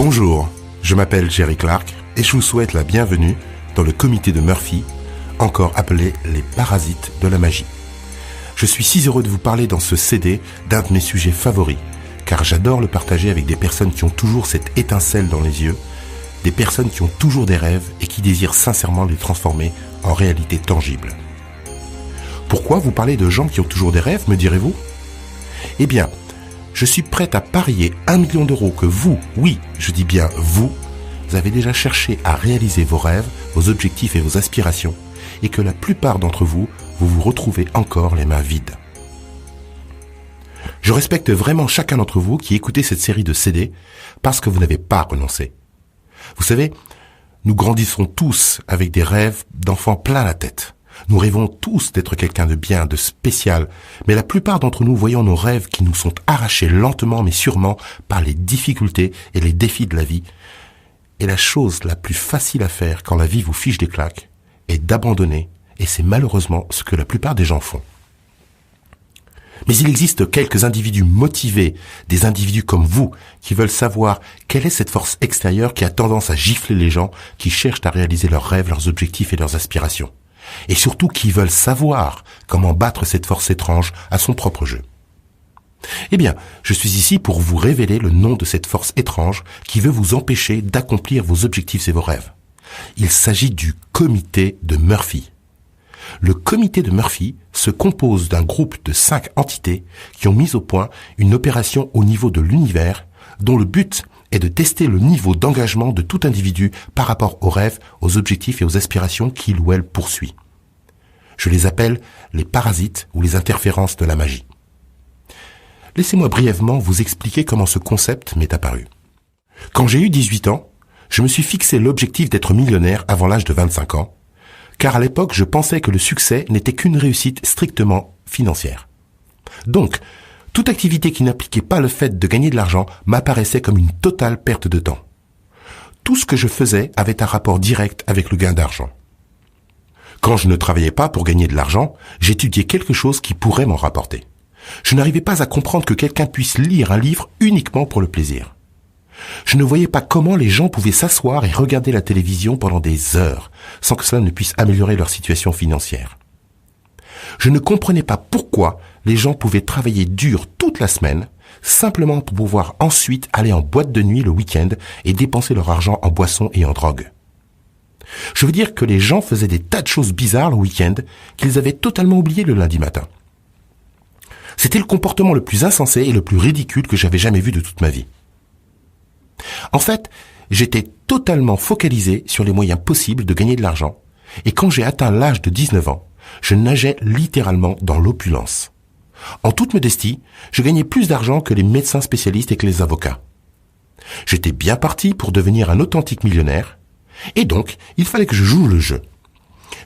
Bonjour, je m'appelle Jerry Clark et je vous souhaite la bienvenue dans le comité de Murphy, encore appelé les parasites de la magie. Je suis si heureux de vous parler dans ce CD d'un de mes sujets favoris, car j'adore le partager avec des personnes qui ont toujours cette étincelle dans les yeux, des personnes qui ont toujours des rêves et qui désirent sincèrement les transformer en réalité tangible. Pourquoi vous parlez de gens qui ont toujours des rêves, me direz-vous ? Eh bien, je suis prêt à parier 1 million d'euros que vous, oui, je dis bien vous avez déjà cherché à réaliser vos rêves, vos objectifs et vos aspirations, et que la plupart d'entre vous, vous vous retrouvez encore les mains vides. Je respecte vraiment chacun d'entre vous qui écoutez cette série de CD parce que vous n'avez pas renoncé. Vous savez, nous grandissons tous avec des rêves d'enfants plein la tête. Nous rêvons tous d'être quelqu'un de bien, de spécial, mais la plupart d'entre nous voyons nos rêves qui nous sont arrachés lentement mais sûrement par les difficultés et les défis de la vie. Et la chose la plus facile à faire quand la vie vous fiche des claques est d'abandonner, et c'est malheureusement ce que la plupart des gens font. Mais il existe quelques individus motivés, des individus comme vous, qui veulent savoir quelle est cette force extérieure qui a tendance à gifler les gens qui cherchent à réaliser leurs rêves, leurs objectifs et leurs aspirations. Et surtout qui veulent savoir comment battre cette force étrange à son propre jeu. Eh bien, je suis ici pour vous révéler le nom de cette force étrange qui veut vous empêcher d'accomplir vos objectifs et vos rêves. Il s'agit du comité de Murphy. Le comité de Murphy se compose d'un groupe de 5 entités qui ont mis au point une opération au niveau de l'univers dont le but est de tester le niveau d'engagement de tout individu par rapport aux rêves, aux objectifs et aux aspirations qu'il ou elle poursuit. Je les appelle les parasites ou les interférences de la magie. Laissez-moi brièvement vous expliquer comment ce concept m'est apparu. Quand j'ai eu 18 ans, je me suis fixé l'objectif d'être millionnaire avant l'âge de 25 ans, car à l'époque je pensais que le succès n'était qu'une réussite strictement financière. Donc, toute activité qui n'impliquait pas le fait de gagner de l'argent m'apparaissait comme une totale perte de temps. Tout ce que je faisais avait un rapport direct avec le gain d'argent. Quand je ne travaillais pas pour gagner de l'argent, j'étudiais quelque chose qui pourrait m'en rapporter. Je n'arrivais pas à comprendre que quelqu'un puisse lire un livre uniquement pour le plaisir. Je ne voyais pas comment les gens pouvaient s'asseoir et regarder la télévision pendant des heures sans que cela ne puisse améliorer leur situation financière. Je ne comprenais pas pourquoi les gens pouvaient travailler dur toute la semaine simplement pour pouvoir ensuite aller en boîte de nuit le week-end et dépenser leur argent en boissons et en drogue. Je veux dire que les gens faisaient des tas de choses bizarres le week-end qu'ils avaient totalement oubliées le lundi matin. C'était le comportement le plus insensé et le plus ridicule que j'avais jamais vu de toute ma vie. En fait, j'étais totalement focalisé sur les moyens possibles de gagner de l'argent, et quand j'ai atteint l'âge de 19 ans, je nageais littéralement dans l'opulence. En toute modestie, je gagnais plus d'argent que les médecins spécialistes et que les avocats. J'étais bien parti pour devenir un authentique millionnaire, et donc il fallait que je joue le jeu.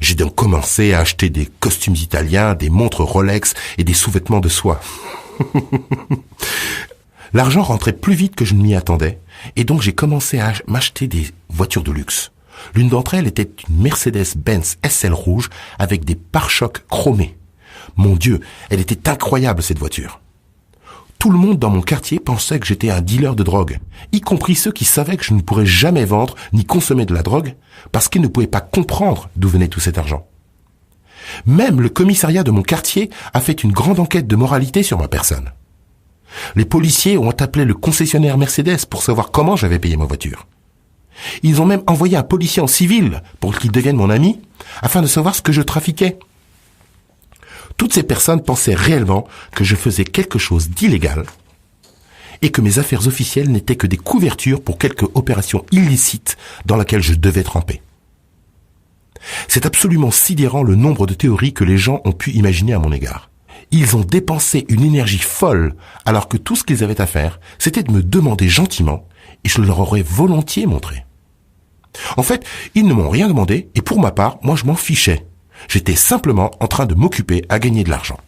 J'ai donc commencé à acheter des costumes italiens, des montres Rolex et des sous-vêtements de soie. L'argent rentrait plus vite que je ne m'y attendais, et donc j'ai commencé à m'acheter des voitures de luxe. L'une d'entre elles était une Mercedes-Benz SL rouge avec des pare-chocs chromés. Mon Dieu, elle était incroyable cette voiture. Tout le monde dans mon quartier pensait que j'étais un dealer de drogue, y compris ceux qui savaient que je ne pourrais jamais vendre ni consommer de la drogue, parce qu'ils ne pouvaient pas comprendre d'où venait tout cet argent. Même le commissariat de mon quartier a fait une grande enquête de moralité sur ma personne. Les policiers ont appelé le concessionnaire Mercedes pour savoir comment j'avais payé ma voiture. Ils ont même envoyé un policier en civil pour qu'il devienne mon ami, afin de savoir ce que je trafiquais. Toutes ces personnes pensaient réellement que je faisais quelque chose d'illégal et que mes affaires officielles n'étaient que des couvertures pour quelque opération illicite dans laquelle je devais tremper. C'est absolument sidérant le nombre de théories que les gens ont pu imaginer à mon égard. Ils ont dépensé une énergie folle alors que tout ce qu'ils avaient à faire, c'était de me demander gentiment et je leur aurais volontiers montré. En fait, ils ne m'ont rien demandé et pour ma part, moi je m'en fichais. J'étais simplement en train de m'occuper à gagner de l'argent.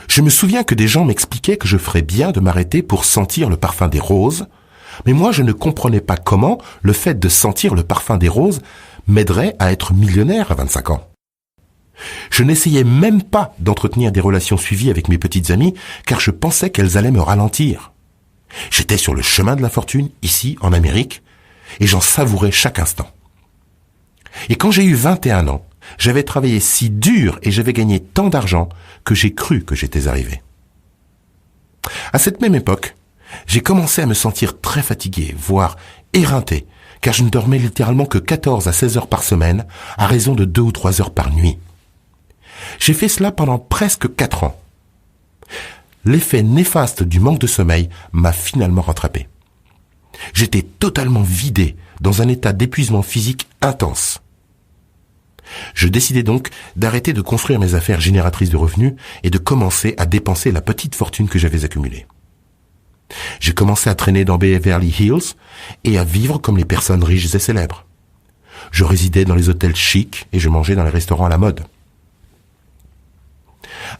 Je me souviens que des gens m'expliquaient que je ferais bien de m'arrêter pour sentir le parfum des roses, mais moi je ne comprenais pas comment le fait de sentir le parfum des roses m'aiderait à être millionnaire à 25 ans. Je n'essayais même pas d'entretenir des relations suivies avec mes petites amies car je pensais qu'elles allaient me ralentir. J'étais sur le chemin de la fortune, ici, en Amérique, et j'en savourais chaque instant. Et quand j'ai eu 21 ans, j'avais travaillé si dur et j'avais gagné tant d'argent que j'ai cru que j'étais arrivé. À cette même époque, j'ai commencé à me sentir très fatigué, voire éreinté, car je ne dormais littéralement que 14 à 16 heures par semaine, à raison de 2 ou 3 heures par nuit. J'ai fait cela pendant presque 4 ans. L'effet néfaste du manque de sommeil m'a finalement rattrapé. J'étais totalement vidé, dans un état d'épuisement physique intense. Je décidai donc d'arrêter de construire mes affaires génératrices de revenus et de commencer à dépenser la petite fortune que j'avais accumulée. J'ai commencé à traîner dans Beverly Hills et à vivre comme les personnes riches et célèbres. Je résidais dans les hôtels chics et je mangeais dans les restaurants à la mode.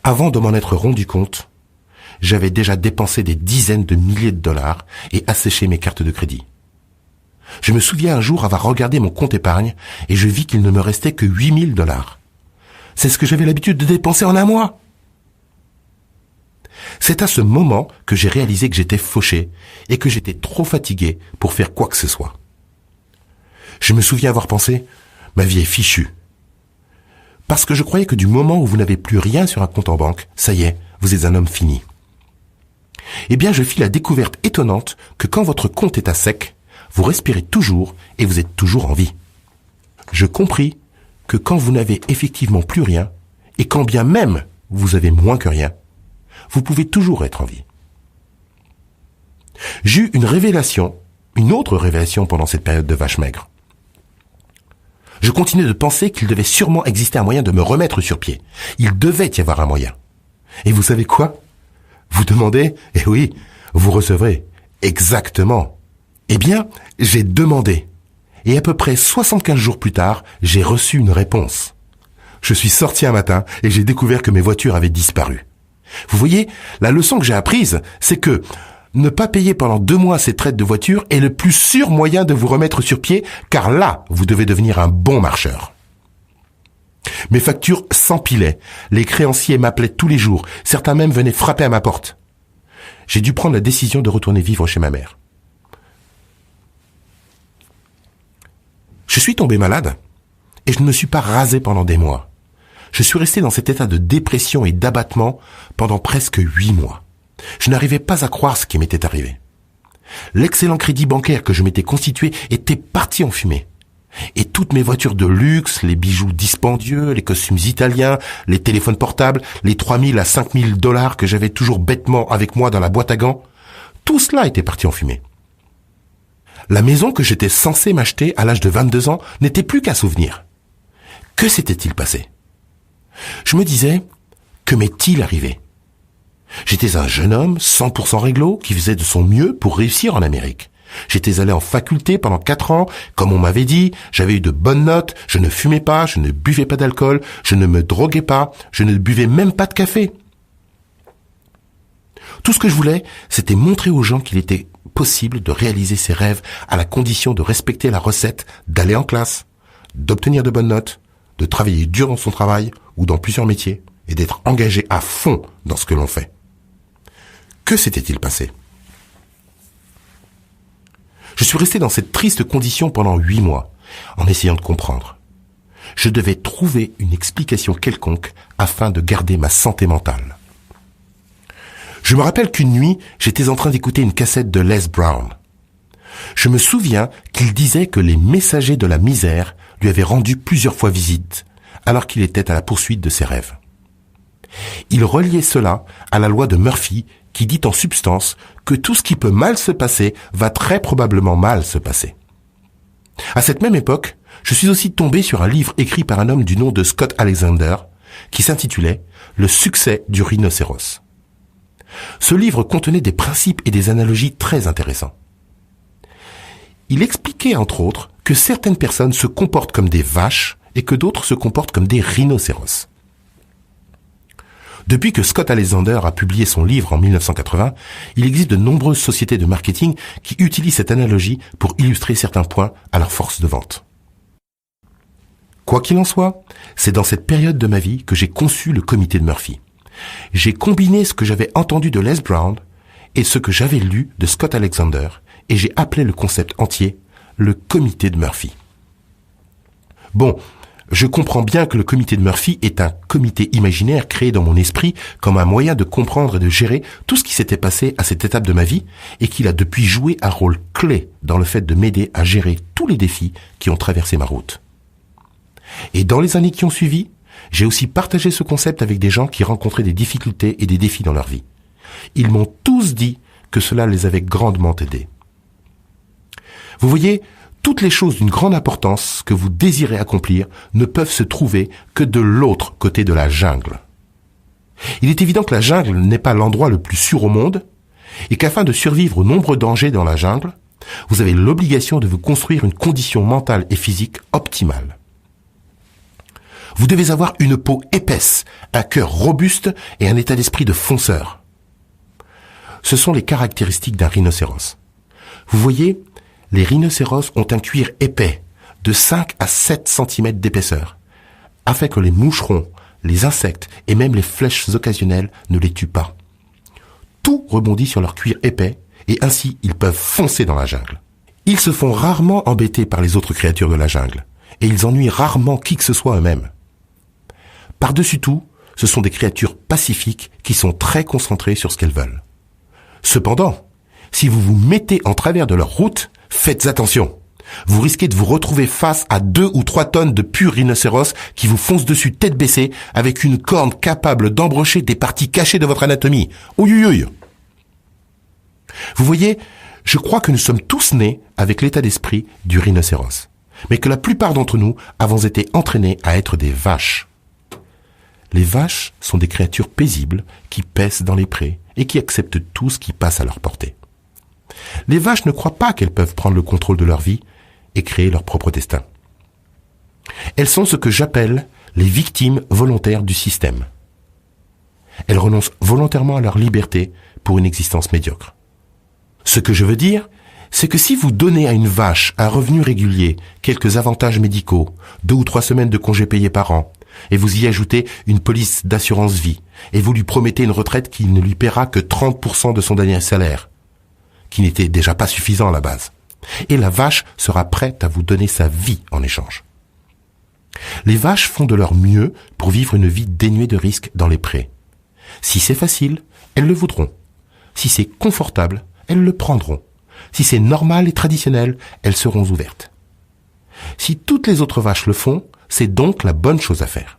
Avant de m'en être rendu compte, j'avais déjà dépensé des dizaines de milliers de dollars et asséché mes cartes de crédit. Je me souviens un jour avoir regardé mon compte épargne et je vis qu'il ne me restait que 8 000 dollars. C'est ce que j'avais l'habitude de dépenser en un mois. C'est à ce moment que j'ai réalisé que j'étais fauché et que j'étais trop fatigué pour faire quoi que ce soit. Je me souviens avoir pensé, ma vie est fichue. Parce que je croyais que du moment où vous n'avez plus rien sur un compte en banque, ça y est, vous êtes un homme fini. Eh bien, je fis la découverte étonnante que quand votre compte est à sec, vous respirez toujours et vous êtes toujours en vie. Je compris que quand vous n'avez effectivement plus rien, et quand bien même vous avez moins que rien, vous pouvez toujours être en vie. J'ai eu une autre révélation pendant cette période de vache maigre. Je continuais de penser qu'il devait sûrement exister un moyen de me remettre sur pied. Il devait y avoir un moyen. Et vous savez quoi ? Vous demandez ? Eh oui, vous recevrez. Exactement. Eh bien, j'ai demandé. Et à peu près 75 jours plus tard, j'ai reçu une réponse. Je suis sorti un matin et j'ai découvert que mes voitures avaient disparu. Vous voyez, la leçon que j'ai apprise, c'est que ne pas payer pendant 2 mois ces traites de voiture est le plus sûr moyen de vous remettre sur pied, car là, vous devez devenir un bon marcheur. Mes factures s'empilaient, les créanciers m'appelaient tous les jours, certains même venaient frapper à ma porte. J'ai dû prendre la décision de retourner vivre chez ma mère. Je suis tombé malade et je ne me suis pas rasé pendant des mois. Je suis resté dans cet état de dépression et d'abattement pendant presque 8 mois. Je n'arrivais pas à croire ce qui m'était arrivé. L'excellent crédit bancaire que je m'étais constitué était parti en fumée. Et toutes mes voitures de luxe, les bijoux dispendieux, les costumes italiens, les téléphones portables, les 3 000 à 5 000 dollars que j'avais toujours bêtement avec moi dans la boîte à gants, tout cela était parti en fumée. La maison que j'étais censé m'acheter à l'âge de 22 ans n'était plus qu'un souvenir. Que s'était-il passé ? Je me disais, que m'est-il arrivé ? J'étais un jeune homme 100% réglo qui faisait de son mieux pour réussir en Amérique. J'étais allé en faculté pendant 4 ans, comme on m'avait dit, j'avais eu de bonnes notes, je ne fumais pas, je ne buvais pas d'alcool, je ne me droguais pas, je ne buvais même pas de café. Tout ce que je voulais, c'était montrer aux gens qu'il était possible de réaliser ses rêves à la condition de respecter la recette d'aller en classe, d'obtenir de bonnes notes, de travailler dur dans son travail ou dans plusieurs métiers et d'être engagé à fond dans ce que l'on fait. Que s'était-il passé ? Je suis resté dans cette triste condition pendant 8 mois, en essayant de comprendre. Je devais trouver une explication quelconque afin de garder ma santé mentale. Je me rappelle qu'une nuit, j'étais en train d'écouter une cassette de Les Brown. Je me souviens qu'il disait que les messagers de la misère lui avaient rendu plusieurs fois visite, alors qu'il était à la poursuite de ses rêves. Il reliait cela à la loi de Murphy qui dit en substance que tout ce qui peut mal se passer va très probablement mal se passer. À cette même époque, je suis aussi tombé sur un livre écrit par un homme du nom de Scott Alexander qui s'intitulait « Le succès du rhinocéros ». Ce livre contenait des principes et des analogies très intéressants. Il expliquait entre autres que certaines personnes se comportent comme des vaches et que d'autres se comportent comme des rhinocéros. Depuis que Scott Alexander a publié son livre en 1980, il existe de nombreuses sociétés de marketing qui utilisent cette analogie pour illustrer certains points à leur force de vente. Quoi qu'il en soit, c'est dans cette période de ma vie que j'ai conçu le comité de Murphy. J'ai combiné ce que j'avais entendu de Les Brown est ce que j'avais lu de Scott Alexander, et j'ai appelé le concept entier le comité de Murphy. Bon, je comprends bien que le comité de Murphy est un comité imaginaire créé dans mon esprit comme un moyen de comprendre et de gérer tout ce qui s'était passé à cette étape de ma vie et qu'il a depuis joué un rôle clé dans le fait de m'aider à gérer tous les défis qui ont traversé ma route. Et dans les années qui ont suivi, j'ai aussi partagé ce concept avec des gens qui rencontraient des difficultés et des défis dans leur vie. Ils m'ont tous dit que cela les avait grandement aidés. Vous voyez, toutes les choses d'une grande importance que vous désirez accomplir ne peuvent se trouver que de l'autre côté de la jungle. Il est évident que la jungle n'est pas l'endroit le plus sûr au monde et qu'afin de survivre aux nombreux dangers dans la jungle, vous avez l'obligation de vous construire une condition mentale et physique optimale. Vous devez avoir une peau épaisse, un cœur robuste et un état d'esprit de fonceur. Ce sont les caractéristiques d'un rhinocéros. Vous voyez, les rhinocéros ont un cuir épais, de 5 à 7 cm d'épaisseur, afin que les moucherons, les insectes et même les flèches occasionnelles ne les tuent pas. Tout rebondit sur leur cuir épais et ainsi ils peuvent foncer dans la jungle. Ils se font rarement embêter par les autres créatures de la jungle et ils ennuient rarement qui que ce soit eux-mêmes. Par-dessus tout, ce sont des créatures pacifiques qui sont très concentrées sur ce qu'elles veulent. Cependant, si vous vous mettez en travers de leur route, faites attention. Vous risquez de vous retrouver face à 2 ou 3 tonnes de purs rhinocéros qui vous foncent dessus tête baissée avec une corne capable d'embrocher des parties cachées de votre anatomie. Ouïouïouï. Vous voyez, je crois que nous sommes tous nés avec l'état d'esprit du rhinocéros, mais que la plupart d'entre nous avons été entraînés à être des vaches. Les vaches sont des créatures paisibles qui paissent dans les prés et qui acceptent tout ce qui passe à leur portée. Les vaches ne croient pas qu'elles peuvent prendre le contrôle de leur vie et créer leur propre destin. Elles sont ce que j'appelle les victimes volontaires du système. Elles renoncent volontairement à leur liberté pour une existence médiocre. Ce que je veux dire, c'est que si vous donnez à une vache un revenu régulier, quelques avantages médicaux, 2 ou 3 semaines de congés payés par an, et vous y ajoutez une police d'assurance vie, et vous lui promettez une retraite qui ne lui paiera que 30% de son dernier salaire, qui n'était déjà pas suffisant à la base. Et la vache sera prête à vous donner sa vie en échange. Les vaches font de leur mieux pour vivre une vie dénuée de risques dans les prés. Si c'est facile, elles le voudront. Si c'est confortable, elles le prendront. Si c'est normal et traditionnel, elles seront ouvertes. Si toutes les autres vaches le font, c'est donc la bonne chose à faire.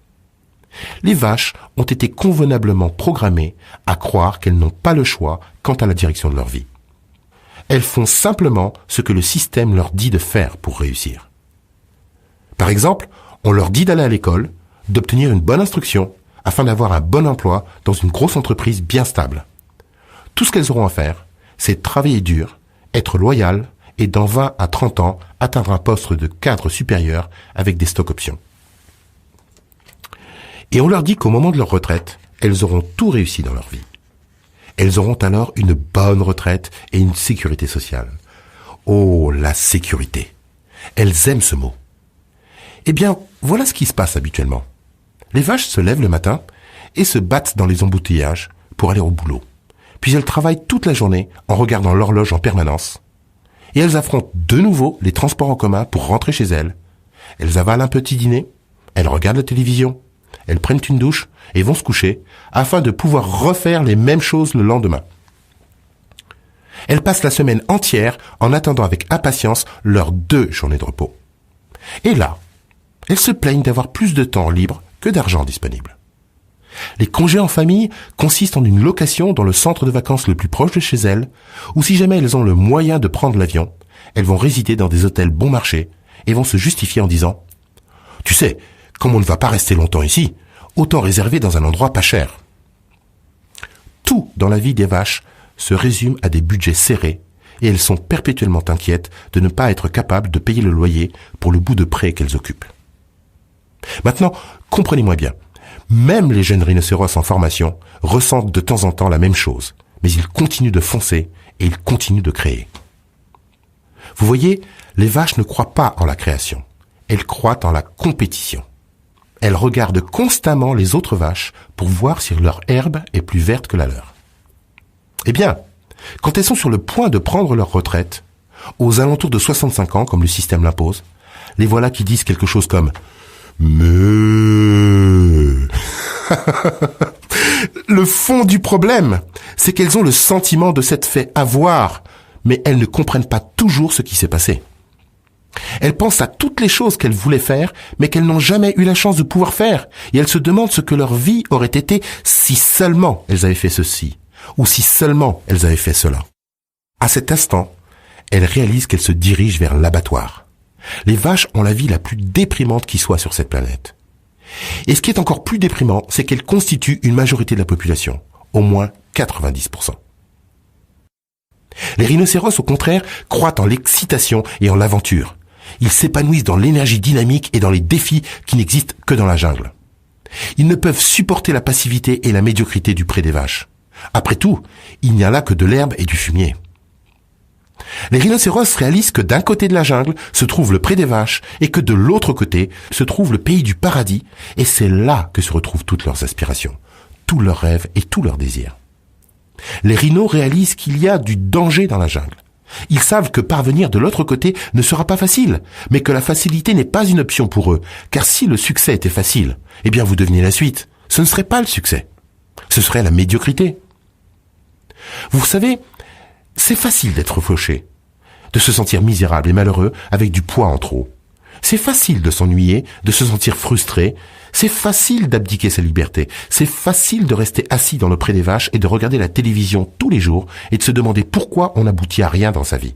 Les vaches ont été convenablement programmées à croire qu'elles n'ont pas le choix quant à la direction de leur vie. Elles font simplement ce que le système leur dit de faire pour réussir. Par exemple, on leur dit d'aller à l'école, d'obtenir une bonne instruction, afin d'avoir un bon emploi dans une grosse entreprise bien stable. Tout ce qu'elles auront à faire, c'est travailler dur, être loyales, et dans 20 à 30 ans, atteindre un poste de cadre supérieur avec des stock options. Et on leur dit qu'au moment de leur retraite, elles auront tout réussi dans leur vie. Elles auront alors une bonne retraite et une sécurité sociale. Oh, la sécurité. Elles aiment ce mot. Eh bien, voilà ce qui se passe habituellement. Les vaches se lèvent le matin et se battent dans les embouteillages pour aller au boulot. Puis elles travaillent toute la journée en regardant l'horloge en permanence. Et elles affrontent de nouveau les transports en commun pour rentrer chez elles. Elles avalent un petit dîner, elles regardent la télévision, elles prennent une douche et vont se coucher afin de pouvoir refaire les mêmes choses le lendemain. Elles passent la semaine entière en attendant avec impatience leurs 2 journées de repos. Et là, elles se plaignent d'avoir plus de temps libre que d'argent disponible. Les congés en famille consistent en une location dans le centre de vacances le plus proche de chez elles, ou si jamais elles ont le moyen de prendre l'avion, elles vont résider dans des hôtels bon marché et vont se justifier en disant « Tu sais, comme on ne va pas rester longtemps ici, autant réserver dans un endroit pas cher. » Tout dans la vie des vaches se résume à des budgets serrés et elles sont perpétuellement inquiètes de ne pas être capables de payer le loyer pour le bout de pré qu'elles occupent. Maintenant, comprenez-moi bien. Même les jeunes rhinocéros en formation ressentent de temps en temps la même chose, mais ils continuent de foncer et ils continuent de créer. Vous voyez, les vaches ne croient pas en la création, elles croient en la compétition. Elles regardent constamment les autres vaches pour voir si leur herbe est plus verte que la leur. Eh bien, quand elles sont sur le point de prendre leur retraite, aux alentours de 65 ans, comme le système l'impose, les voilà qui disent quelque chose comme « Mais... » Le fond du problème, c'est qu'elles ont le sentiment de s'être fait avoir, mais elles ne comprennent pas toujours ce qui s'est passé. Elles pensent à toutes les choses qu'elles voulaient faire, mais qu'elles n'ont jamais eu la chance de pouvoir faire, et elles se demandent ce que leur vie aurait été si seulement elles avaient fait ceci, ou si seulement elles avaient fait cela. À cet instant, elles réalisent qu'elles se dirigent vers l'abattoir. Les vaches ont la vie la plus déprimante qui soit sur cette planète. Et ce qui est encore plus déprimant, c'est qu'elles constituent une majorité de la population, au moins 90%. Les rhinocéros, au contraire, croient en l'excitation et en l'aventure. Ils s'épanouissent dans l'énergie dynamique et dans les défis qui n'existent que dans la jungle. Ils ne peuvent supporter la passivité et la médiocrité du pré des vaches. Après tout, il n'y a là que de l'herbe et du fumier. Les rhinocéros réalisent que d'un côté de la jungle se trouve le pré des vaches et que de l'autre côté se trouve le pays du paradis, et c'est là que se retrouvent toutes leurs aspirations, tous leurs rêves et tous leurs désirs. Les rhinos réalisent qu'il y a du danger dans la jungle. Ils savent que parvenir de l'autre côté ne sera pas facile, mais que la facilité n'est pas une option pour eux, car si le succès était facile, eh bien vous devinez la suite, ce ne serait pas le succès, ce serait la médiocrité. Vous savez, c'est facile d'être fauché, de se sentir misérable et malheureux avec du poids en trop. C'est facile de s'ennuyer, de se sentir frustré. C'est facile d'abdiquer sa liberté. C'est facile de rester assis dans le pré des vaches et de regarder la télévision tous les jours et de se demander pourquoi on n'aboutit à rien dans sa vie.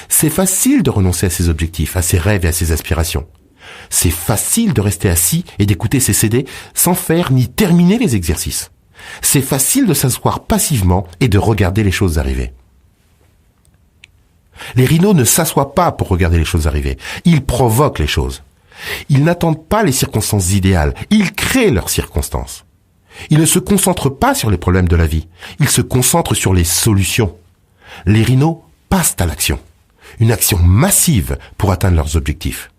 C'est facile de renoncer à ses objectifs, à ses rêves et à ses aspirations. C'est facile de rester assis et d'écouter ses CD sans faire ni terminer les exercices. C'est facile de s'asseoir passivement et de regarder les choses arriver. Les rhinos ne s'assoient pas pour regarder les choses arriver. Ils provoquent les choses. Ils n'attendent pas les circonstances idéales. Ils créent leurs circonstances. Ils ne se concentrent pas sur les problèmes de la vie. Ils se concentrent sur les solutions. Les rhinos passent à l'action. Une action massive pour atteindre leurs objectifs.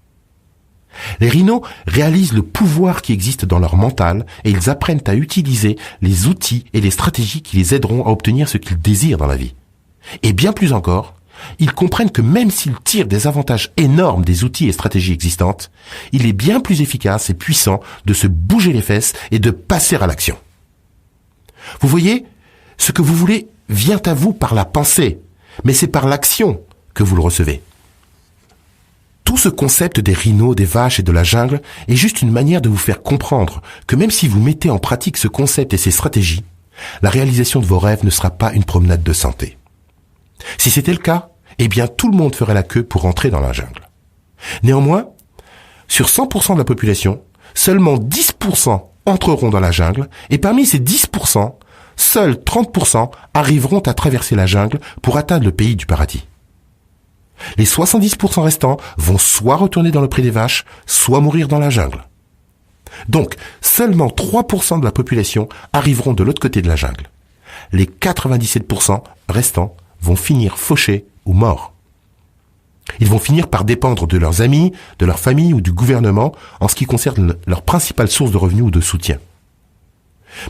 Les rhinos réalisent le pouvoir qui existe dans leur mental et ils apprennent à utiliser les outils et les stratégies qui les aideront à obtenir ce qu'ils désirent dans la vie. Et bien plus encore, ils comprennent que même s'ils tirent des avantages énormes des outils et stratégies existantes, il est bien plus efficace et puissant de se bouger les fesses et de passer à l'action. Vous voyez, ce que vous voulez vient à vous par la pensée, mais c'est par l'action que vous le recevez. Tout ce concept des rhinos, des vaches et de la jungle est juste une manière de vous faire comprendre que même si vous mettez en pratique ce concept et ces stratégies, la réalisation de vos rêves ne sera pas une promenade de santé. Si c'était le cas, eh bien tout le monde ferait la queue pour entrer dans la jungle. Néanmoins, sur 100% de la population, seulement 10% entreront dans la jungle, et parmi ces 10%, seuls 30% arriveront à traverser la jungle pour atteindre le pays du paradis. Les 70% restants vont soit retourner dans le pré des vaches, soit mourir dans la jungle. Donc, seulement 3% de la population arriveront de l'autre côté de la jungle. Les 97% restants vont finir fauchés ou morts. Ils vont finir par dépendre de leurs amis, de leur famille ou du gouvernement en ce qui concerne leur principale source de revenus ou de soutien.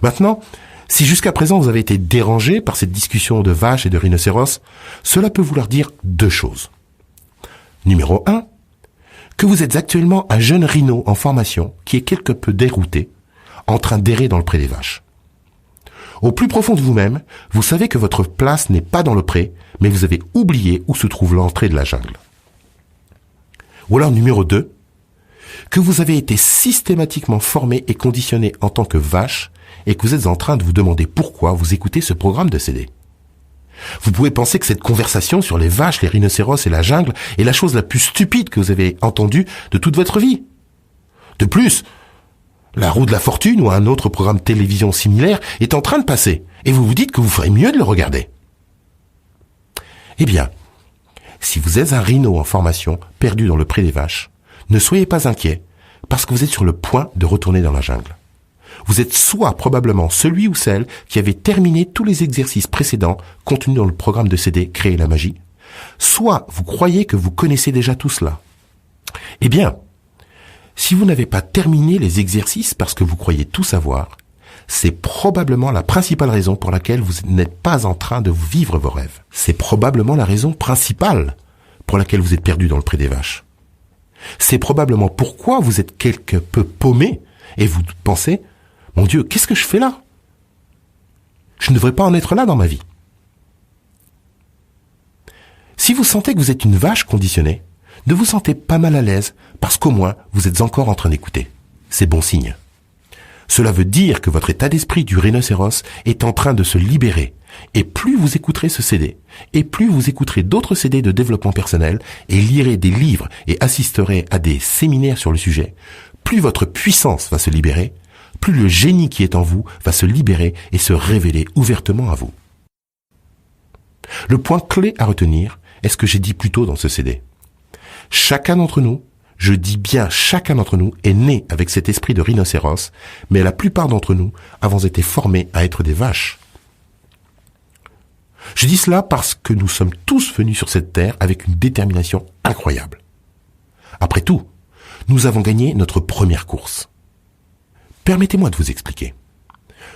Maintenant, si jusqu'à présent vous avez été dérangé par cette discussion de vaches et de rhinocéros, cela peut vouloir dire deux choses. Numéro 1, que vous êtes actuellement un jeune rhino en formation qui est quelque peu dérouté, en train d'errer dans le pré des vaches. Au plus profond de vous-même, vous savez que votre place n'est pas dans le pré, mais vous avez oublié où se trouve l'entrée de la jungle. Ou alors numéro 2, que vous avez été systématiquement formé et conditionné en tant que vache et que vous êtes en train de vous demander pourquoi vous écoutez ce programme de CD. Vous pouvez penser que cette conversation sur les vaches, les rhinocéros et la jungle est la chose la plus stupide que vous avez entendue de toute votre vie. De plus, La Roue de la Fortune ou un autre programme de télévision similaire est en train de passer, et vous vous dites que vous ferez mieux de le regarder. Eh bien, si vous êtes un rhino en formation, perdu dans le pré des vaches, ne soyez pas inquiet, parce que vous êtes sur le point de retourner dans la jungle. Vous êtes soit probablement celui ou celle qui avait terminé tous les exercices précédents contenus dans le programme de CD Créer la magie, soit vous croyez que vous connaissez déjà tout cela. Eh bien, si vous n'avez pas terminé les exercices parce que vous croyez tout savoir, c'est probablement la principale raison pour laquelle vous n'êtes pas en train de vivre vos rêves. C'est probablement la raison principale pour laquelle vous êtes perdu dans le pré des vaches. C'est probablement pourquoi vous êtes quelque peu paumé et vous pensez « Mon Dieu, qu'est-ce que je fais là ? Je ne devrais pas en être là dans ma vie. » Si vous sentez que vous êtes une vache conditionnée, ne vous sentez pas mal à l'aise parce qu'au moins vous êtes encore en train d'écouter. C'est bon signe. Cela veut dire que votre état d'esprit du rhinocéros est en train de se libérer. Et plus vous écouterez ce CD, et plus vous écouterez d'autres CD de développement personnel, et lirez des livres et assisterez à des séminaires sur le sujet, plus votre puissance va se libérer, plus le génie qui est en vous va se libérer et se révéler ouvertement à vous. Le point clé à retenir est ce que j'ai dit plus tôt dans ce CD. Chacun d'entre nous, je dis bien chacun d'entre nous, est né avec cet esprit de rhinocéros, mais la plupart d'entre nous avons été formés à être des vaches. Je dis cela parce que nous sommes tous venus sur cette terre avec une détermination incroyable. Après tout, nous avons gagné notre première course. Permettez-moi de vous expliquer.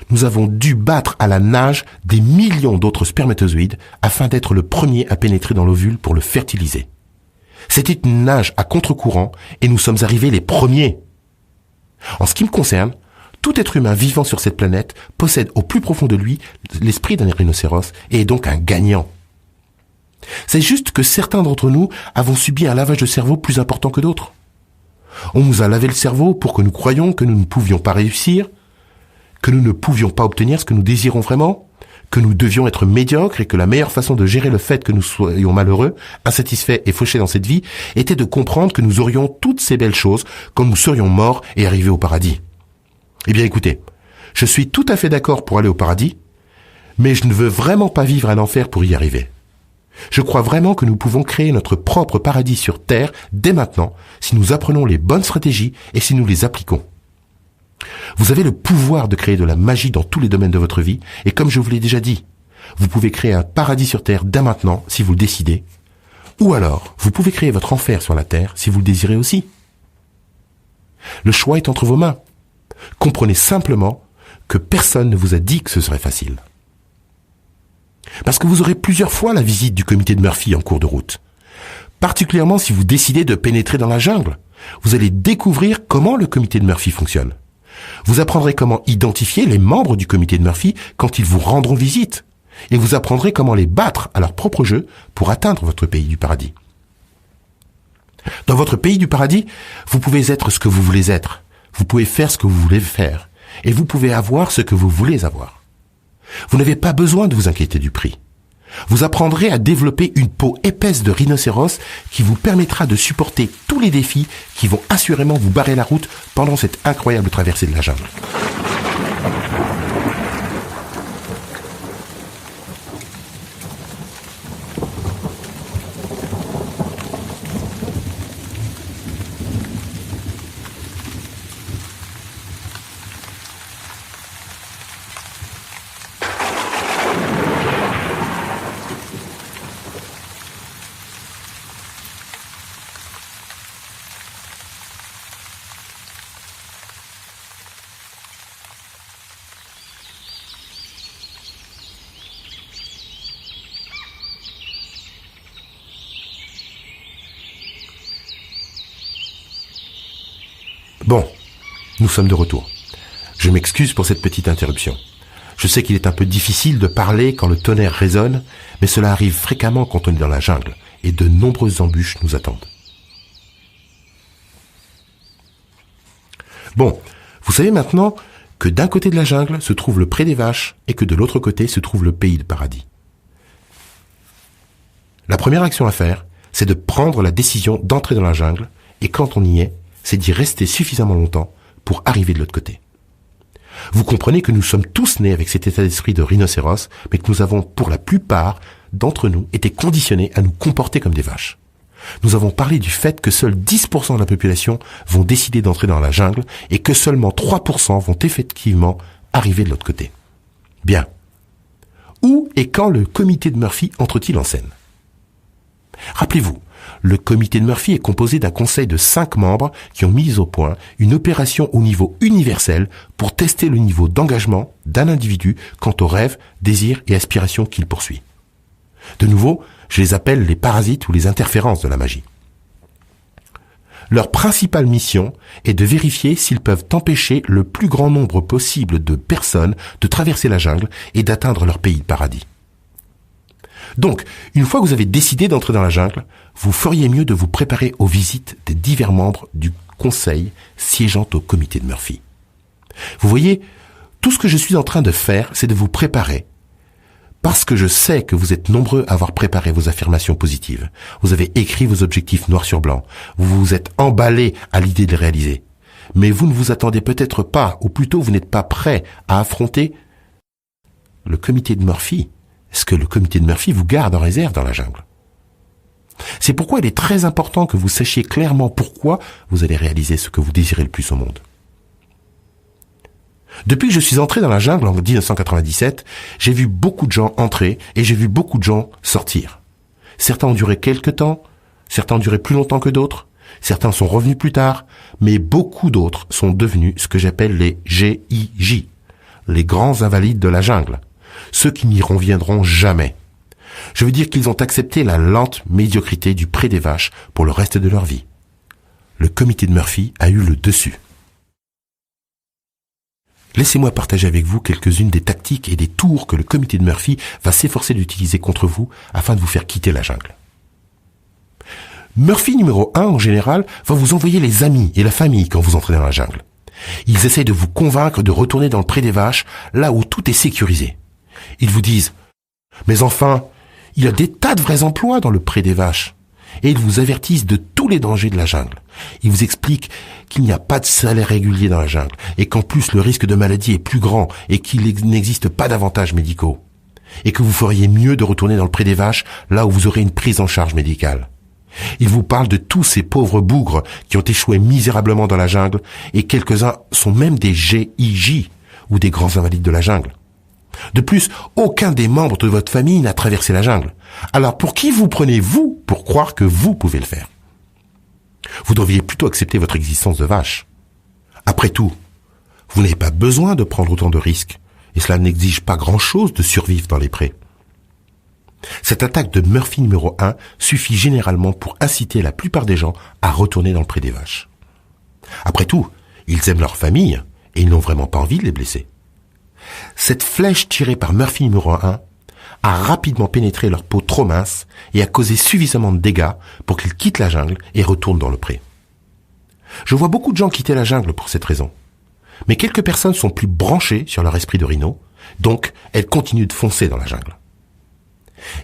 Nous avons dû battre à la nage des millions d'autres spermatozoïdes afin d'être le premier à pénétrer dans l'ovule pour le fertiliser. C'était une nage à contre-courant et nous sommes arrivés les premiers. En ce qui me concerne, tout être humain vivant sur cette planète possède au plus profond de lui l'esprit d'un rhinocéros et est donc un gagnant. C'est juste que certains d'entre nous avons subi un lavage de cerveau plus important que d'autres. On nous a lavé le cerveau pour que nous croyions que nous ne pouvions pas réussir, que nous ne pouvions pas obtenir ce que nous désirons vraiment, que nous devions être médiocres et que la meilleure façon de gérer le fait que nous soyons malheureux, insatisfaits et fauchés dans cette vie était de comprendre que nous aurions toutes ces belles choses quand nous serions morts et arrivés au paradis. Eh bien écoutez, je suis tout à fait d'accord pour aller au paradis, mais je ne veux vraiment pas vivre un enfer pour y arriver. Je crois vraiment que nous pouvons créer notre propre paradis sur Terre dès maintenant si nous apprenons les bonnes stratégies et si nous les appliquons. Vous avez le pouvoir de créer de la magie dans tous les domaines de votre vie et comme je vous l'ai déjà dit, vous pouvez créer un paradis sur Terre dès maintenant si vous le décidez, ou alors vous pouvez créer votre enfer sur la Terre si vous le désirez aussi. Le choix est entre vos mains. Comprenez simplement que personne ne vous a dit que ce serait facile. Parce que vous aurez plusieurs fois la visite du comité de Murphy en cours de route. Particulièrement si vous décidez de pénétrer dans la jungle. Vous allez découvrir comment le comité de Murphy fonctionne. Vous apprendrez comment identifier les membres du comité de Murphy quand ils vous rendront visite. Et vous apprendrez comment les battre à leur propre jeu pour atteindre votre pays du paradis. Dans votre pays du paradis, vous pouvez être ce que vous voulez être. Vous pouvez faire ce que vous voulez faire. Et vous pouvez avoir ce que vous voulez avoir. Vous n'avez pas besoin de vous inquiéter du prix. Vous apprendrez à développer une peau épaisse de rhinocéros qui vous permettra de supporter tous les défis qui vont assurément vous barrer la route pendant cette incroyable traversée de la jungle. Bon, nous sommes de retour. Je m'excuse pour cette petite interruption. Je sais qu'il est un peu difficile de parler quand le tonnerre résonne, mais cela arrive fréquemment quand on est dans la jungle, et de nombreuses embûches nous attendent. Bon, vous savez maintenant que d'un côté de la jungle se trouve le pré des vaches, et que de l'autre côté se trouve le pays de paradis. La première action à faire, c'est de prendre la décision d'entrer dans la jungle, et quand on y est, c'est d'y rester suffisamment longtemps pour arriver de l'autre côté. Vous comprenez que nous sommes tous nés avec cet état d'esprit de rhinocéros, mais que nous avons, pour la plupart d'entre nous, été conditionnés à nous comporter comme des vaches. Nous avons parlé du fait que seuls 10% de la population vont décider d'entrer dans la jungle et que seulement 3% vont effectivement arriver de l'autre côté. Bien. Où et quand le comité de Murphy entre-t-il en scène ? Rappelez-vous, Le comité de Murphy est composé d'un conseil de 5 membres qui ont mis au point une opération au niveau universel pour tester le niveau d'engagement d'un individu quant aux rêves, désirs et aspirations qu'il poursuit. De nouveau, je les appelle les parasites ou les interférences de la magie. Leur principale mission est de vérifier s'ils peuvent empêcher le plus grand nombre possible de personnes de traverser la jungle et d'atteindre leur pays de paradis. Donc, une fois que vous avez décidé d'entrer dans la jungle, vous feriez mieux de vous préparer aux visites des divers membres du conseil siégeant au comité de Murphy. Vous voyez, tout ce que je suis en train de faire, c'est de vous préparer. Parce que je sais que vous êtes nombreux à avoir préparé vos affirmations positives. Vous avez écrit vos objectifs noir sur blanc. Vous vous êtes emballé à l'idée de les réaliser. Mais vous ne vous attendez peut-être pas, ou plutôt vous n'êtes pas prêt à affronter le comité de Murphy. Est-ce que le comité de Murphy vous garde en réserve dans la jungle? C'est pourquoi il est très important que vous sachiez clairement pourquoi vous allez réaliser ce que vous désirez le plus au monde. Depuis que je suis entré dans la jungle en 1997, j'ai vu beaucoup de gens entrer et j'ai vu beaucoup de gens sortir. Certains ont duré quelques temps, certains ont duré plus longtemps que d'autres, certains sont revenus plus tard, mais beaucoup d'autres sont devenus ce que j'appelle les GIJ, les grands invalides de la jungle, ceux qui n'y reviendront jamais. Je veux dire qu'ils ont accepté la lente médiocrité du pré des vaches pour le reste de leur vie. Le comité de Murphy a eu le dessus. Laissez-moi partager avec vous quelques-unes des tactiques et des tours que le comité de Murphy va s'efforcer d'utiliser contre vous afin de vous faire quitter la jungle. Murphy numéro 1, en général, va vous envoyer les amis et la famille quand vous entrez dans la jungle. Ils essayent de vous convaincre de retourner dans le pré des vaches, là où tout est sécurisé. Ils vous disent « Mais enfin, il y a des tas de vrais emplois dans le pré des vaches !» Et ils vous avertissent de tous les dangers de la jungle. Ils vous expliquent qu'il n'y a pas de salaire régulier dans la jungle et qu'en plus le risque de maladie est plus grand et qu'il n'existe pas d'avantages médicaux. Et que vous feriez mieux de retourner dans le pré des vaches là où vous aurez une prise en charge médicale. Ils vous parlent de tous ces pauvres bougres qui ont échoué misérablement dans la jungle et quelques-uns sont même des GIJ ou des grands invalides de la jungle. De plus, aucun des membres de votre famille n'a traversé la jungle. Alors pour qui vous prenez-vous pour croire que vous pouvez le faire? Vous devriez plutôt accepter votre existence de vache. Après tout, vous n'avez pas besoin de prendre autant de risques, et cela n'exige pas grand-chose de survivre dans les prés. Cette attaque de Murphy numéro 1 suffit généralement pour inciter la plupart des gens à retourner dans le pré des vaches. Après tout, ils aiment leur famille, et ils n'ont vraiment pas envie de les blesser. Cette flèche tirée par Murphy numéro 1 a rapidement pénétré leur peau trop mince et a causé suffisamment de dégâts pour qu'ils quittent la jungle et retournent dans le pré. Je vois beaucoup de gens quitter la jungle pour cette raison. Mais quelques personnes sont plus branchées sur leur esprit de rhino, donc elles continuent de foncer dans la jungle.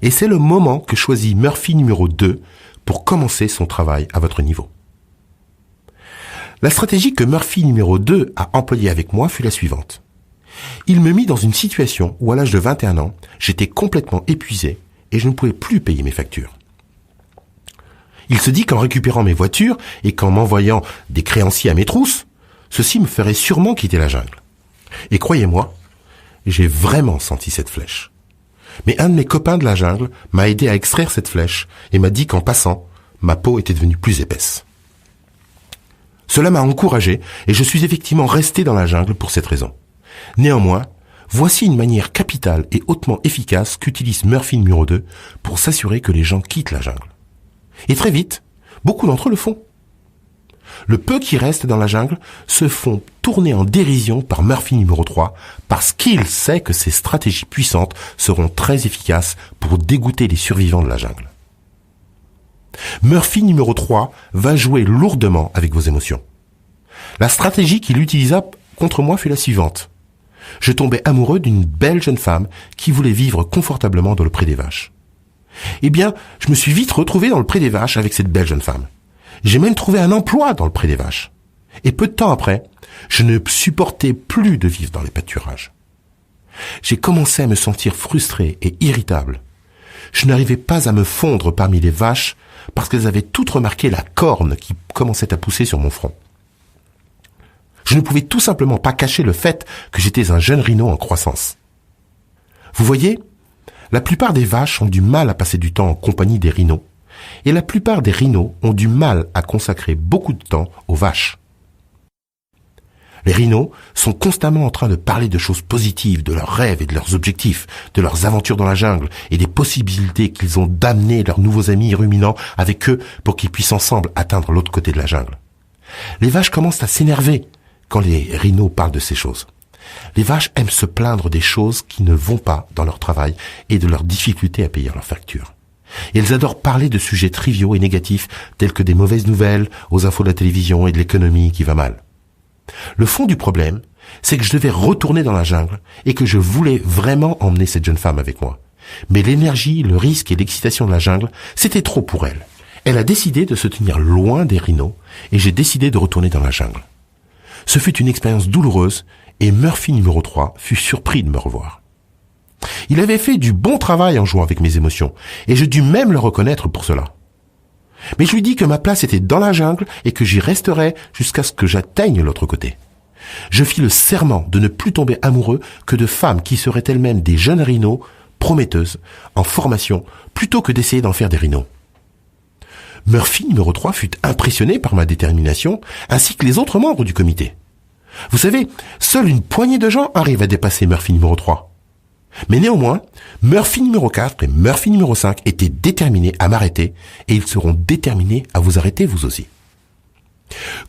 Et c'est le moment que choisit Murphy numéro 2 pour commencer son travail à votre niveau. La stratégie que Murphy numéro 2 a employée avec moi fut la suivante. Il me mit dans une situation où à l'âge de 21 ans, j'étais complètement épuisé et je ne pouvais plus payer mes factures. Il se dit qu'en récupérant mes voitures et qu'en m'envoyant des créanciers à mes trousses, ceci me ferait sûrement quitter la jungle. Et croyez-moi, j'ai vraiment senti cette flèche. Mais un de mes copains de la jungle m'a aidé à extraire cette flèche et m'a dit qu'en passant, ma peau était devenue plus épaisse. Cela m'a encouragé et je suis effectivement resté dans la jungle pour cette raison. Néanmoins, voici une manière capitale et hautement efficace qu'utilise Murphy numéro 2 pour s'assurer que les gens quittent la jungle. Et très vite, beaucoup d'entre eux le font. Le peu qui restent dans la jungle se font tourner en dérision par Murphy numéro 3 parce qu'il sait que ces stratégies puissantes seront très efficaces pour dégoûter les survivants de la jungle. Murphy numéro 3 va jouer lourdement avec vos émotions. La stratégie qu'il utilisa contre moi fut la suivante. Je tombais amoureux d'une belle jeune femme qui voulait vivre confortablement dans le pré des vaches. Eh bien, je me suis vite retrouvé dans le pré des vaches avec cette belle jeune femme. J'ai même trouvé un emploi dans le pré des vaches. Et peu de temps après, je ne supportais plus de vivre dans les pâturages. J'ai commencé à me sentir frustré et irritable. Je n'arrivais pas à me fondre parmi les vaches parce qu'elles avaient toutes remarqué la corne qui commençait à pousser sur mon front. Je ne pouvais tout simplement pas cacher le fait que j'étais un jeune rhino en croissance. Vous voyez, la plupart des vaches ont du mal à passer du temps en compagnie des rhinos, Et la plupart des rhinos ont du mal à consacrer beaucoup de temps aux vaches. Les rhinos sont constamment en train de parler de choses positives, de leurs rêves et de leurs objectifs, de leurs aventures dans la jungle et des possibilités qu'ils ont d'amener leurs nouveaux amis ruminants avec eux pour qu'ils puissent ensemble atteindre l'autre côté de la jungle. Les vaches commencent à s'énerver quand les rhinos parlent de ces choses. Les vaches aiment se plaindre des choses qui ne vont pas dans leur travail et de leurs difficultés à payer leurs factures. Et elles adorent parler de sujets triviaux et négatifs tels que des mauvaises nouvelles aux infos de la télévision et de l'économie qui va mal. Le fond du problème, c'est que je devais retourner dans la jungle et que je voulais vraiment emmener cette jeune femme avec moi. Mais l'énergie, le risque et l'excitation de la jungle, c'était trop pour elle. Elle a décidé de se tenir loin des rhinos et j'ai décidé de retourner dans la jungle. Ce fut une expérience douloureuse et Murphy numéro 3 fut surpris de me revoir. Il avait fait du bon travail en jouant avec mes émotions et je dus même le reconnaître pour cela. Mais je lui dis que ma place était dans la jungle et que j'y resterais jusqu'à ce que j'atteigne l'autre côté. Je fis le serment de ne plus tomber amoureux que de femmes qui seraient elles-mêmes des jeunes rhinos prometteuses, en formation, plutôt que d'essayer d'en faire des rhinos. Murphy numéro 3 fut impressionné par ma détermination, ainsi que les autres membres du comité. Vous savez, seule une poignée de gens arrivent à dépasser Murphy numéro 3. Mais néanmoins, Murphy numéro 4 et Murphy numéro 5 étaient déterminés à m'arrêter et ils seront déterminés à vous arrêter vous aussi.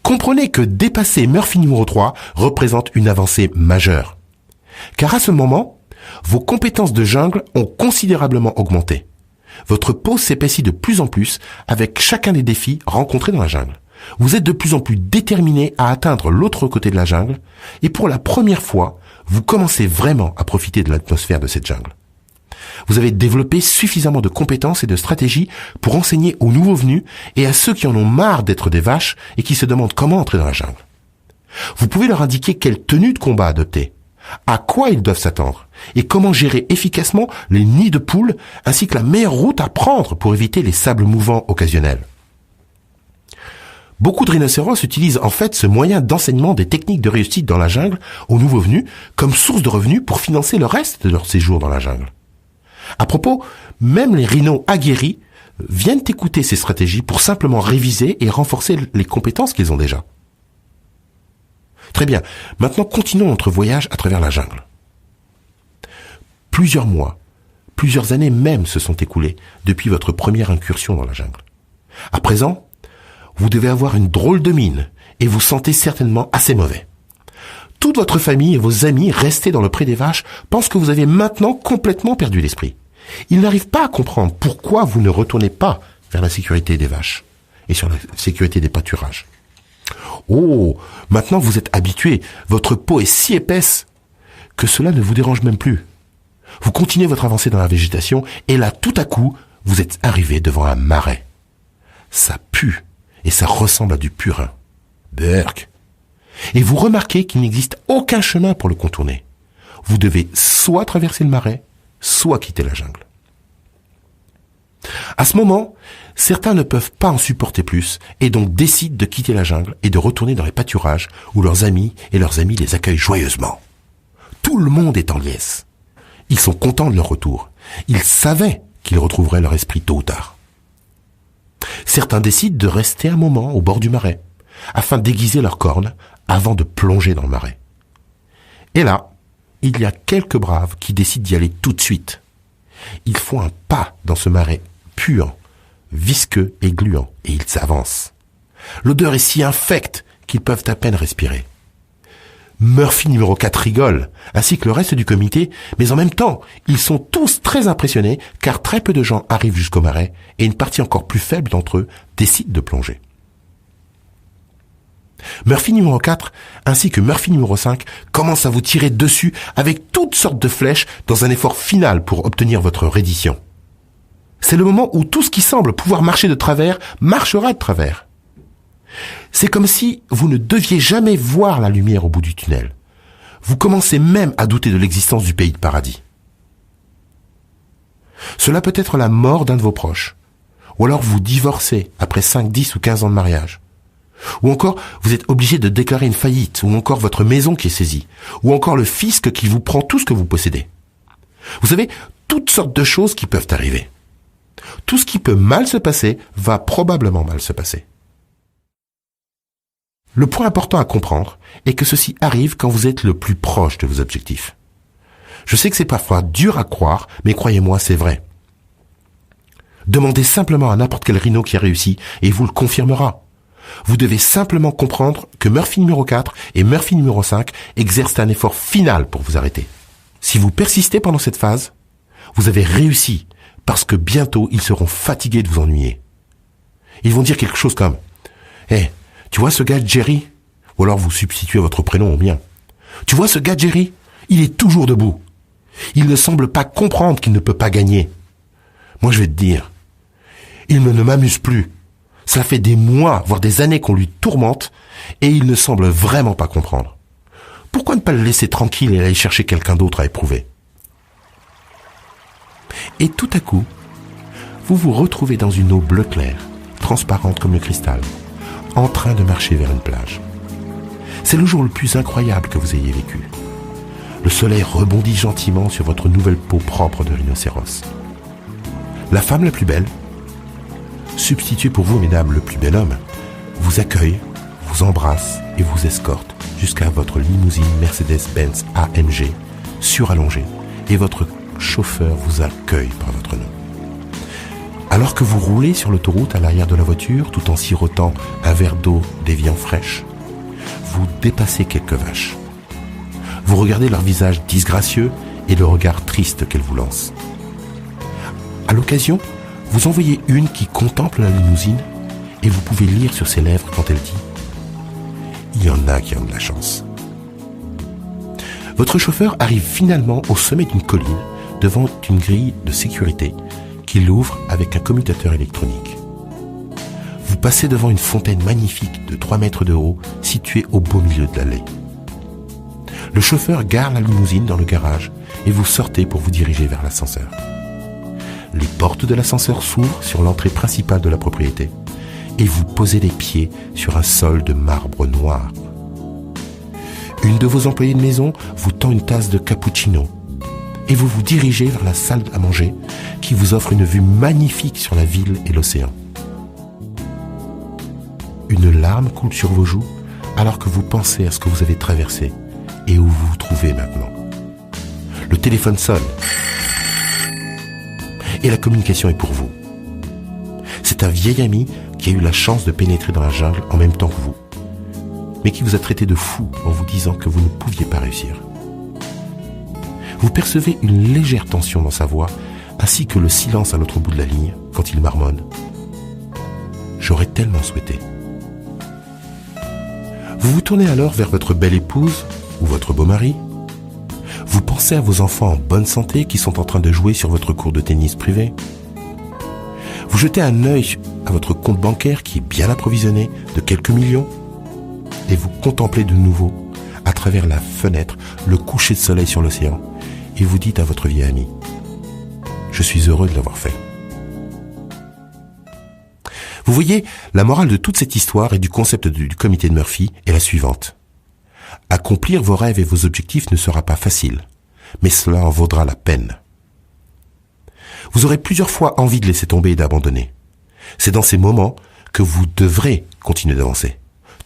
Comprenez que dépasser Murphy numéro 3 représente une avancée majeure. Car à ce moment, vos compétences de jungle ont considérablement augmenté. Votre peau s'épaissit de plus en plus avec chacun des défis rencontrés dans la jungle. Vous êtes de plus en plus déterminé à atteindre l'autre côté de la jungle et pour la première fois, vous commencez vraiment à profiter de l'atmosphère de cette jungle. Vous avez développé suffisamment de compétences et de stratégies pour enseigner aux nouveaux venus et à ceux qui en ont marre d'être des vaches et qui se demandent comment entrer dans la jungle. Vous pouvez leur indiquer quelle tenue de combat adopter, à quoi ils doivent s'attendre et comment gérer efficacement les nids de poules ainsi que la meilleure route à prendre pour éviter les sables mouvants occasionnels. Beaucoup de rhinocéros utilisent en fait ce moyen d'enseignement des techniques de réussite dans la jungle aux nouveaux venus comme source de revenus pour financer le reste de leur séjour dans la jungle. À propos, même les rhinos aguerris viennent écouter ces stratégies pour simplement réviser et renforcer les compétences qu'ils ont déjà. Très bien, maintenant continuons notre voyage à travers la jungle. Plusieurs mois, plusieurs années même se sont écoulés depuis votre première incursion dans la jungle. À présent, vous devez avoir une drôle de mine et vous sentez certainement assez mauvais. Toute votre famille et vos amis restés dans le pré des vaches pensent que vous avez maintenant complètement perdu l'esprit. Ils n'arrivent pas à comprendre pourquoi vous ne retournez pas vers la sécurité des vaches et sur la sécurité des pâturages. Oh, maintenant vous êtes habitué, votre peau est si épaisse que cela ne vous dérange même plus. Vous continuez votre avancée dans la végétation et là, tout à coup, vous êtes arrivé devant un marais. Ça pue et ça ressemble à du purin. Berk. Et vous remarquez qu'il n'existe aucun chemin pour le contourner. Vous devez soit traverser le marais, soit quitter la jungle. À ce moment, certains ne peuvent pas en supporter plus et donc décident de quitter la jungle et de retourner dans les pâturages où leurs amis les accueillent joyeusement. Tout le monde est en liesse. Ils sont contents de leur retour. Ils savaient qu'ils retrouveraient leur esprit tôt ou tard. Certains décident de rester un moment au bord du marais afin d'aiguiser leurs cornes avant de plonger dans le marais. Et là, il y a quelques braves qui décident d'y aller tout de suite. Ils font un pas dans ce marais puant, visqueux et gluant, et ils avancent. L'odeur est si infecte qu'ils peuvent à peine respirer. Murphy numéro 4 rigole, ainsi que le reste du comité, mais en même temps, ils sont tous très impressionnés car très peu de gens arrivent jusqu'au marais et une partie encore plus faible d'entre eux décide de plonger. Murphy numéro 4 ainsi que Murphy numéro 5 commencent à vous tirer dessus avec toutes sortes de flèches dans un effort final pour obtenir votre reddition. C'est le moment où tout ce qui semble pouvoir marcher de travers marchera de travers. C'est comme si vous ne deviez jamais voir la lumière au bout du tunnel. Vous commencez même à douter de l'existence du pays de paradis. Cela peut être la mort d'un de vos proches, ou alors vous divorcez après 5, 10 ou 15 ans de mariage. Ou encore, vous êtes obligé de déclarer une faillite, ou encore votre maison qui est saisie, ou encore le fisc qui vous prend tout ce que vous possédez. Vous savez, toutes sortes de choses qui peuvent arriver. Tout ce qui peut mal se passer va probablement mal se passer. Le point important à comprendre est que ceci arrive quand vous êtes le plus proche de vos objectifs. Je sais que c'est parfois dur à croire, mais croyez-moi, c'est vrai. Demandez simplement à n'importe quel rhino qui a réussi et il vous le confirmera. Vous devez simplement comprendre que Murphy numéro 4 et Murphy numéro 5 exercent un effort final pour vous arrêter. Si vous persistez pendant cette phase, vous avez réussi parce que bientôt ils seront fatigués de vous ennuyer. Ils vont dire quelque chose comme « Hey, tu vois ce gars Jerry ?» Ou alors vous substituez votre prénom au mien. « Tu vois ce gars Jerry ? Il est toujours debout. Il ne semble pas comprendre qu'il ne peut pas gagner. » Moi je vais te dire, il ne m'amuse plus. Cela fait des mois, voire des années qu'on lui tourmente et il ne semble vraiment pas comprendre. Pourquoi ne pas le laisser tranquille et aller chercher quelqu'un d'autre à éprouver ? Et tout à coup, vous vous retrouvez dans une eau bleu clair, transparente comme le cristal, en train de marcher vers une plage. C'est le jour le plus incroyable que vous ayez vécu. Le soleil rebondit gentiment sur votre nouvelle peau propre de rhinocéros. La femme la plus belle, substituée pour vous, mesdames, le plus bel homme, vous accueille, vous embrasse et vous escorte jusqu'à votre limousine Mercedes-Benz AMG surallongée et votre chauffeur vous accueille par votre nom. Alors que vous roulez sur l'autoroute à l'arrière de la voiture tout en sirotant un verre d'eau d'Évian fraîche, vous dépassez quelques vaches. Vous regardez leur visage disgracieux et le regard triste qu'elles vous lancent. À l'occasion, vous en voyez une qui contemple la limousine et vous pouvez lire sur ses lèvres quand elle dit « Il y en a qui ont de la chance ». Votre chauffeur arrive finalement au sommet d'une colline devant une grille de sécurité qu'il ouvre avec un commutateur électronique. Vous passez devant une fontaine magnifique de 3 mètres de haut située au beau milieu de l'allée. Le chauffeur gare la limousine dans le garage et vous sortez pour vous diriger vers l'ascenseur. Les portes de l'ascenseur s'ouvrent sur l'entrée principale de la propriété et vous posez les pieds sur un sol de marbre noir. Une de vos employées de maison vous tend une tasse de cappuccino et vous vous dirigez vers la salle à manger qui vous offre une vue magnifique sur la ville et l'océan. Une larme coule sur vos joues alors que vous pensez à ce que vous avez traversé et où vous vous trouvez maintenant. Le téléphone sonne et la communication est pour vous. C'est un vieil ami qui a eu la chance de pénétrer dans la jungle en même temps que vous, mais qui vous a traité de fou en vous disant que vous ne pouviez pas réussir. Vous percevez une légère tension dans sa voix, ainsi que le silence à l'autre bout de la ligne quand il marmonne « J'aurais tellement souhaité ». Vous vous tournez alors vers votre belle épouse ou votre beau mari. Vous pensez à vos enfants en bonne santé qui sont en train de jouer sur votre court de tennis privé. Vous jetez un œil à votre compte bancaire qui est bien approvisionné de quelques millions et vous contemplez de nouveau, à travers la fenêtre, le coucher de soleil sur l'océan et vous dites à votre vieil ami « Je suis heureux de l'avoir fait ». Vous voyez, la morale de toute cette histoire et du concept du comité de Murphy est la suivante. Accomplir vos rêves et vos objectifs ne sera pas facile, mais cela en vaudra la peine. Vous aurez plusieurs fois envie de laisser tomber et d'abandonner. C'est dans ces moments que vous devrez continuer d'avancer.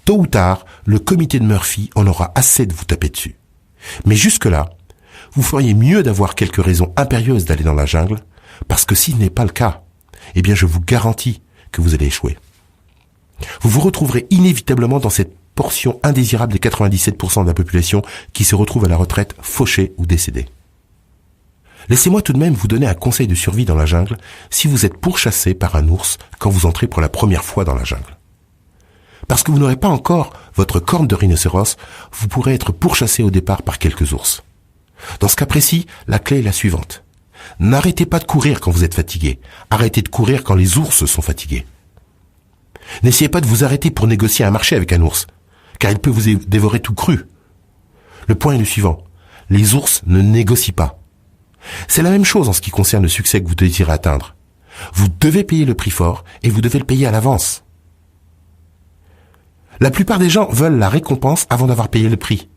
Tôt ou tard, le comité de Murphy en aura assez de vous taper dessus. Mais jusque-là, vous feriez mieux d'avoir quelques raisons impérieuses d'aller dans la jungle, parce que si ce n'est pas le cas, eh bien je vous garantis que vous allez échouer. Vous vous retrouverez inévitablement dans cette portion indésirable des 97% de la population qui se retrouve à la retraite fauchée ou décédée. Laissez-moi tout de même vous donner un conseil de survie dans la jungle si vous êtes pourchassé par un ours quand vous entrez pour la première fois dans la jungle. Parce que vous n'aurez pas encore votre corne de rhinocéros, vous pourrez être pourchassé au départ par quelques ours. Dans ce cas précis, la clé est la suivante. N'arrêtez pas de courir quand vous êtes fatigué. Arrêtez de courir quand les ours sont fatigués. N'essayez pas de vous arrêter pour négocier un marché avec un ours, car il peut vous dévorer tout cru. Le point est le suivant. Les ours ne négocient pas. C'est la même chose en ce qui concerne le succès que vous désirez atteindre. Vous devez payer le prix fort et vous devez le payer à l'avance. La plupart des gens veulent la récompense avant d'avoir payé le prix.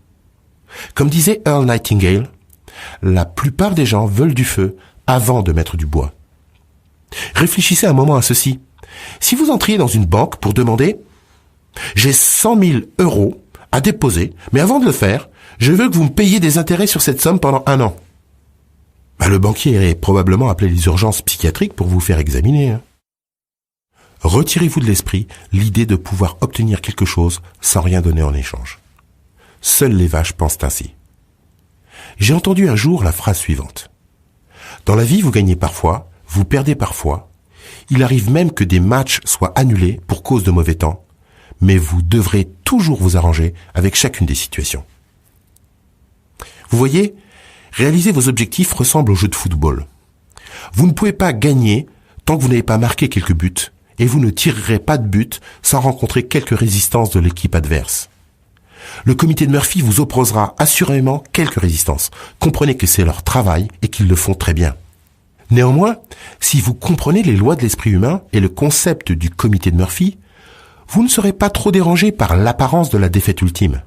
Comme disait Earl Nightingale, la plupart des gens veulent du feu avant de mettre du bois. Réfléchissez un moment à ceci. Si vous entriez dans une banque pour demander « J'ai 100 000 euros à déposer, mais avant de le faire, je veux que vous me payiez des intérêts sur cette somme pendant 1 an. » Le banquier irait probablement appeler les urgences psychiatriques pour vous faire examiner. Retirez-vous de l'esprit l'idée de pouvoir obtenir quelque chose sans rien donner en échange. Seules les vaches pensent ainsi. J'ai entendu un jour la phrase suivante. Dans la vie, vous gagnez parfois, vous perdez parfois. Il arrive même que des matchs soient annulés pour cause de mauvais temps, mais vous devrez toujours vous arranger avec chacune des situations. Vous voyez, réaliser vos objectifs ressemble au jeu de football. Vous ne pouvez pas gagner tant que vous n'avez pas marqué quelques buts, et vous ne tirerez pas de but sans rencontrer quelques résistances de l'équipe adverse. Le comité de Murphy vous opposera assurément quelques résistances. Comprenez que c'est leur travail et qu'ils le font très bien. Néanmoins, si vous comprenez les lois de l'esprit humain et le concept du comité de Murphy, vous ne serez pas trop dérangé par l'apparence de la défaite ultime.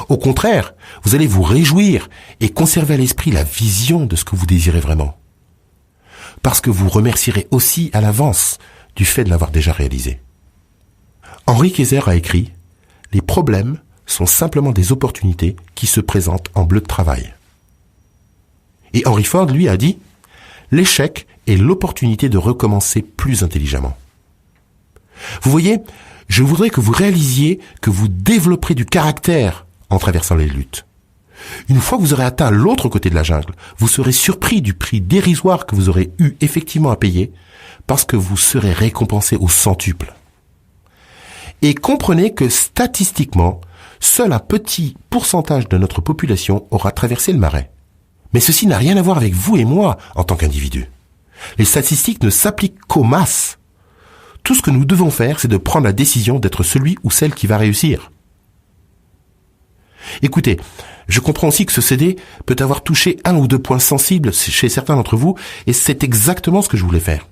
Au contraire, vous allez vous réjouir et conserver à l'esprit la vision de ce que vous désirez vraiment. Parce que vous remercierez aussi à l'avance du fait de l'avoir déjà réalisé. Henri Kayser a écrit « Les problèmes sont simplement des opportunités qui se présentent en bleu de travail. » Et Henry Ford, lui, a dit « L'échec est l'opportunité de recommencer plus intelligemment. » Vous voyez, je voudrais que vous réalisiez que vous développerez du caractère en traversant les luttes. Une fois que vous aurez atteint l'autre côté de la jungle, vous serez surpris du prix dérisoire que vous aurez eu effectivement à payer parce que vous serez récompensé au centuple. Et comprenez que statistiquement, seul un petit pourcentage de notre population aura traversé le marais. Mais ceci n'a rien à voir avec vous et moi en tant qu'individus. Les statistiques ne s'appliquent qu'aux masses. Tout ce que nous devons faire, c'est de prendre la décision d'être celui ou celle qui va réussir. Écoutez, je comprends aussi que ce CD peut avoir touché 1 ou 2 points sensibles chez certains d'entre vous, et c'est exactement ce que je voulais faire.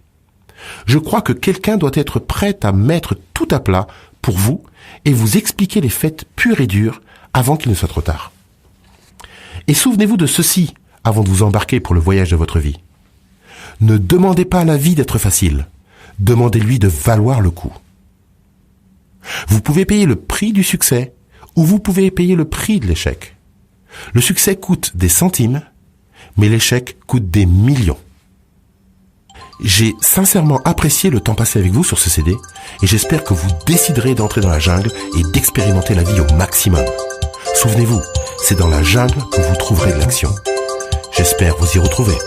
Je crois que quelqu'un doit être prêt à mettre tout à plat pour vous et vous expliquer les faits purs et durs avant qu'il ne soit trop tard. Et souvenez-vous de ceci avant de vous embarquer pour le voyage de votre vie. Ne demandez pas à la vie d'être facile, demandez-lui de valoir le coup. Vous pouvez payer le prix du succès ou vous pouvez payer le prix de l'échec. Le succès coûte des centimes, mais l'échec coûte des millions. J'ai sincèrement apprécié le temps passé avec vous sur ce CD et j'espère que vous déciderez d'entrer dans la jungle et d'expérimenter la vie au maximum. Souvenez-vous, c'est dans la jungle que vous trouverez de l'action. J'espère vous y retrouver.